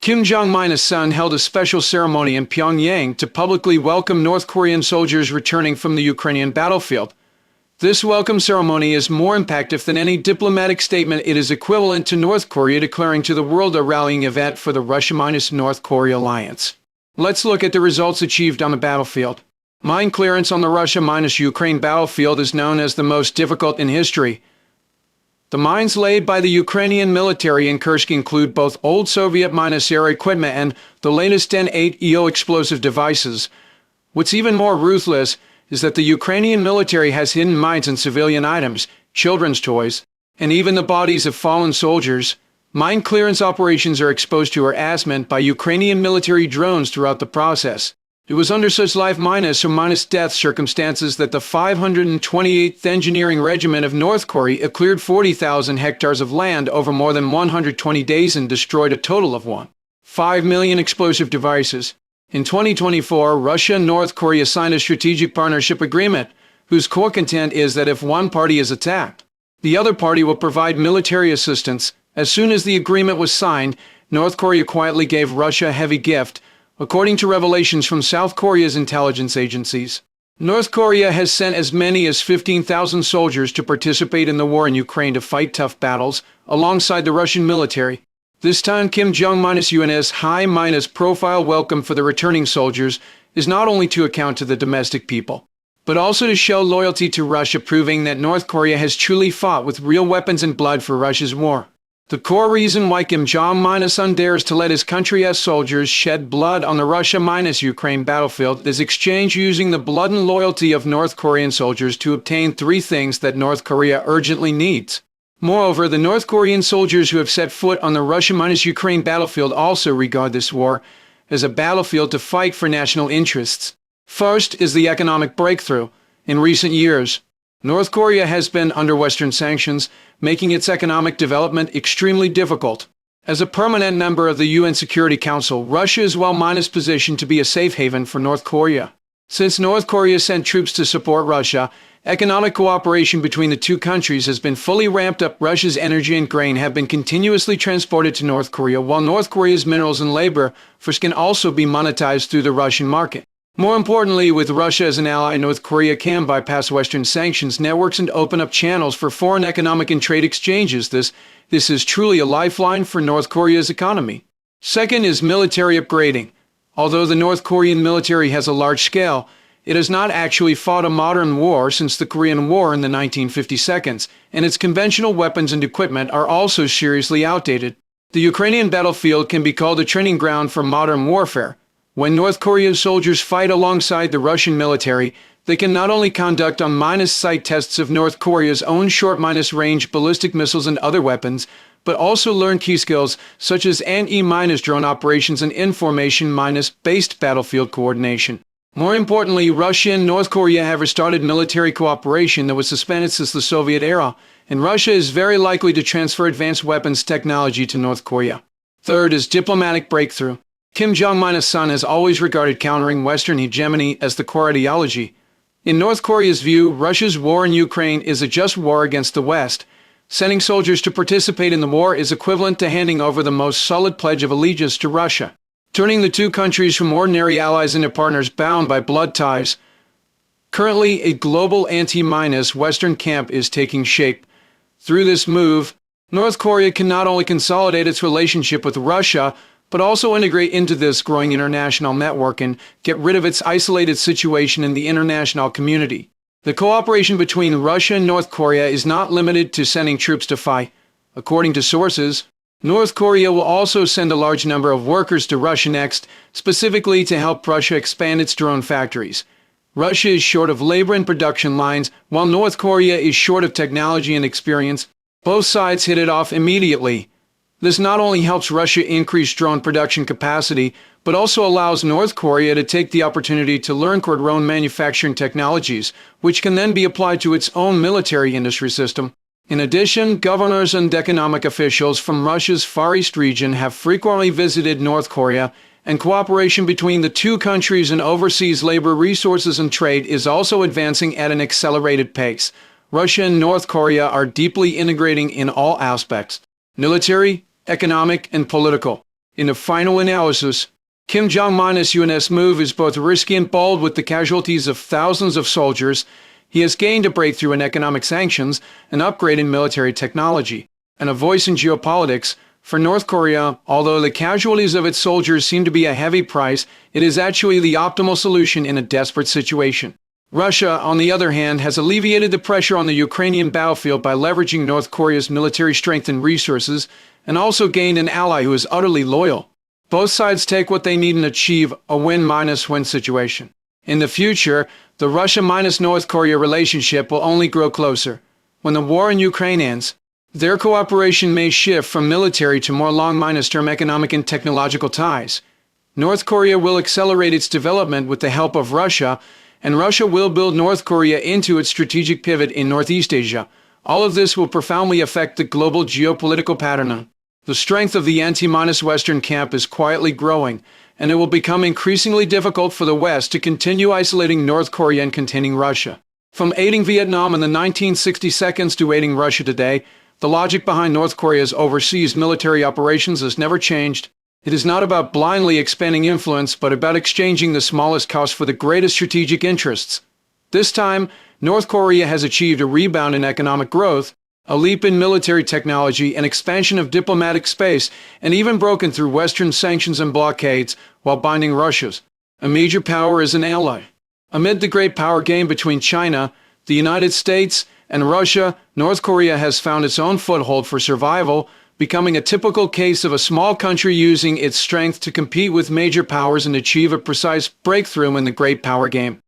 Kim Jong-un's son held a special ceremony in Pyongyang to publicly welcome North Korean soldiers returning from the Ukrainian battlefield. This welcome ceremony is more impactful than any diplomatic statement. It is equivalent to North Korea declaring to the world a rallying event for the Russia-North Korea alliance. Let's look at the results achieved on the battlefield. Mine clearance on the Russia-Ukraine battlefield is known as the most difficult in history. The mines laid by the Ukrainian military in Kursk include both old Soviet-era equipment and the latest N8EO explosive devices. What's even more ruthless is that the Ukrainian military has hidden mines in civilian items, children's toys, and even the bodies of fallen soldiers. Mine clearance operations are exposed to harassment by Ukrainian military drones throughout the process. It was under such life-death circumstances that the 528th Engineering Regiment of North Korea cleared 40,000 hectares of land over more than 120 days and destroyed a total of 1.5 million explosive devices. In 2024, Russia and North Korea signed a strategic partnership agreement, whose core content is that if one party is attacked, the other party will provide military assistance. As soon as the agreement was signed, North Korea quietly gave Russia a heavy gift, according to revelations from South Korea's intelligence agencies. North Korea has sent as many as 15,000 soldiers to participate in the war in Ukraine to fight tough battles, alongside the Russian military. This time, Kim Jong-un's high-profile welcome for the returning soldiers is not only to account to the domestic people, but also to show loyalty to Russia, proving that North Korea has truly fought with real weapons and blood for Russia's war. The core reason why Kim Jong-un's son dares to let his country's soldiers shed blood on the Russia-Ukraine battlefield is exchange using the blood and loyalty of North Korean soldiers to obtain three things that North Korea urgently needs. Moreover, the North Korean soldiers who have set foot on the Russia-Ukraine battlefield also regard this war as a battlefield to fight for national interests. First is the economic breakthrough. In recent years, North Korea has been under Western sanctions, making its economic development extremely difficult. As a permanent member of the UN Security Council, Russia is positioned to be a safe haven for North Korea. Since North Korea sent troops to support Russia, economic cooperation between the two countries has been fully ramped up. Russia's energy and grain have been continuously transported to North Korea, while North Korea's minerals and labor force can also be monetized through the Russian market. More importantly, with Russia as an ally, North Korea can bypass Western sanctions networks and open up channels for foreign economic and trade exchanges. This is truly a lifeline for North Korea's economy. Second is military upgrading. Although the North Korean military has a large scale, it has not actually fought a modern war since the Korean War in the 1952, and its conventional weapons and equipment are also seriously outdated. The Ukrainian battlefield can be called a training ground for modern warfare. When North Korea's soldiers fight alongside the Russian military, they can not only conduct on-sight tests of North Korea's own short-range ballistic missiles and other weapons, but also learn key skills such as anti-drone operations and information-based battlefield coordination. More importantly, Russia and North Korea have restarted military cooperation that was suspended since the Soviet era, and Russia is very likely to transfer advanced weapons technology to North Korea. Third is diplomatic breakthrough. Kim Jong-un's son has always regarded countering Western hegemony as the core ideology. In North Korea's view, Russia's war in Ukraine is a just war against the West. Sending soldiers to participate in the war is equivalent to handing over the most solid pledge of allegiance to Russia, turning the two countries from ordinary allies into partners bound by blood ties. Currently, a global anti-Western camp is taking shape. Through this move, North Korea can not only consolidate its relationship with Russia, but also integrate into this growing international network and get rid of its isolated situation in the international community. The cooperation between Russia and North Korea is not limited to sending troops to fight. According to sources, North Korea will also send a large number of workers to Russia next, specifically to help Russia expand its drone factories. Russia is short of labor and production lines, while North Korea is short of technology and experience. Both sides hit it off immediately. This not only helps Russia increase drone production capacity, but also allows North Korea to take the opportunity to learn drone manufacturing technologies, which can then be applied to its own military industry system. In addition, governors and economic officials from Russia's Far East region have frequently visited North Korea, and cooperation between the two countries in overseas labor resources and trade is also advancing at an accelerated pace. Russia and North Korea are deeply integrating in all aspects: military, economic, and political. In the final analysis, Kim Jong-un's move is both risky and bold. With the casualties of thousands of soldiers, he has gained a breakthrough in economic sanctions, an upgrade in military technology, and a voice in geopolitics. For North Korea, although the casualties of its soldiers seem to be a heavy price, it is actually the optimal solution in a desperate situation. Russia, on the other hand, has alleviated the pressure on the Ukrainian battlefield by leveraging North Korea's military strength and resources, and also gained an ally who is utterly loyal. Both sides take what they need and achieve a win-minus-win situation. In the future, the Russia-North Korea relationship will only grow closer. When the war in Ukraine ends, their cooperation may shift from military to more long-term economic and technological ties. North Korea will accelerate its development with the help of Russia, and Russia will build North Korea into its strategic pivot in Northeast Asia. All of this will profoundly affect the global geopolitical pattern. The strength of the anti-Western camp is quietly growing, and it will become increasingly difficult for the West to continue isolating North Korea and containing Russia. From aiding Vietnam in the 1960s to aiding Russia today, the logic behind North Korea's overseas military operations has never changed. It is not about blindly expanding influence, but about exchanging the smallest cost for the greatest strategic interests. This time, North Korea has achieved a rebound in economic growth, a leap in military technology, an expansion of diplomatic space, and even broken through Western sanctions and blockades while binding Russia's. A major power is an ally. Amid the great power game between China, the United States, and Russia, North Korea has found its own foothold for survival, becoming a typical case of a small country using its strength to compete with major powers and achieve a precise breakthrough in the great power game.